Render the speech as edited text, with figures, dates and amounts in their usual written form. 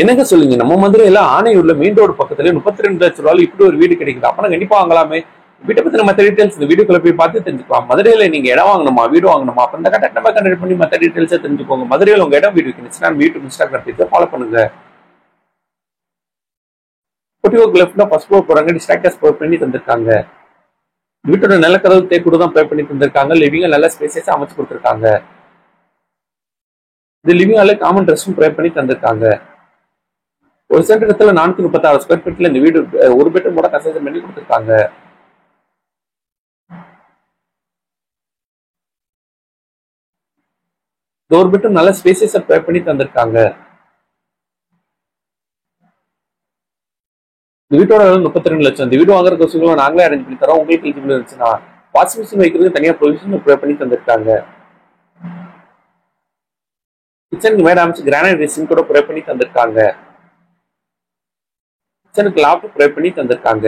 என்னங்க சொல்லுங்க, நம்ம மதுரையில ஆணையூர்ல மெயின் ரோடு பக்கத்துல 32 லட்சம் ரூபாய் இப்படி ஒரு வீடு கிடைக்குது. அப்ப கண்டிப்பா வாங்கலாமே. வீட்டை பத்தின மத்த டீடைல்ஸ் இந்த வீடியோக்குள்ள போய் பார்த்து தெரிஞ்சுக்கலாம். மதுரையில நீங்க இடம் வாங்கணுமா, வீடு வாங்கணுமா, அப்ப இந்த கண்டக்ட் நம்பர் கனெக்ட் பண்ணி மத்த டீடைல்ஸை தெரிஞ்சுக்கோங்க. மதுரையில உங்க இடம் வீடு இருந்துச்சுன்னா யூடியூப் இன்ஸ்டாகிராம் பேஜை ஃபாலோ பண்ணுங்க. போர்டிகோக்கு லெஃப்ட்ல ஃபர்ஸ்ட் ஃப்ளோர் போறாங்க, டிஸ்ட்ராக்டர்ஸ் ப்ரொவைட் பண்ணி தந்திருக்காங்க. வீட்டோட நிலக்கதவு தேக்கூட தான் ப்ரொவைட் பண்ணி தந்திருக்காங்க. லிவிங்க நல்ல ஸ்பேசஸா அமைச்சு கொடுத்துருக்காங்க. இது லிவிங் ஹால காமன் ரெஸ்ட்ரூம் ப்ரொவைட் பண்ணி தந்திருக்காங்க. ஒரு சென்ட் இடத்துல 436 ஸ்கொயர் ஃபீட்ல இந்த வீடு ஒரு பெட்ரூம் கூட கன்ஸ்ட்ரக்ஷன் பண்ணி கொடுத்துருக்காங்க. இந்த ஒரு பெட்ரூம் நல்ல ஸ்பேசஸா ப்ரொவைட் பண்ணி தந்திருக்காங்க. இந்த வீட்டோட 32 லட்சம். இந்த வீடு வாங்குற கொசுகளும் நாங்களே அரேஞ்ச் பண்ணி தரோம். உங்களுக்கு எலிஜிபிள் இருந்துச்சுன்னா வாஷிங் மிஷின் வைக்கிறதுக்கு தனியா ப்ரொவிஷன் ப்ரொவைட் பண்ணி தந்திருக்காங்க. கிச்சனுக்கு மேல அமைச்சு கிரானைட் சிங்க் கூட ப்ரொவைட் பண்ணி தந்திருக்காங்க. கிச்சனுக்கு லாப்டாப் ப்ரொவைட் பண்ணி தந்திருக்காங்க.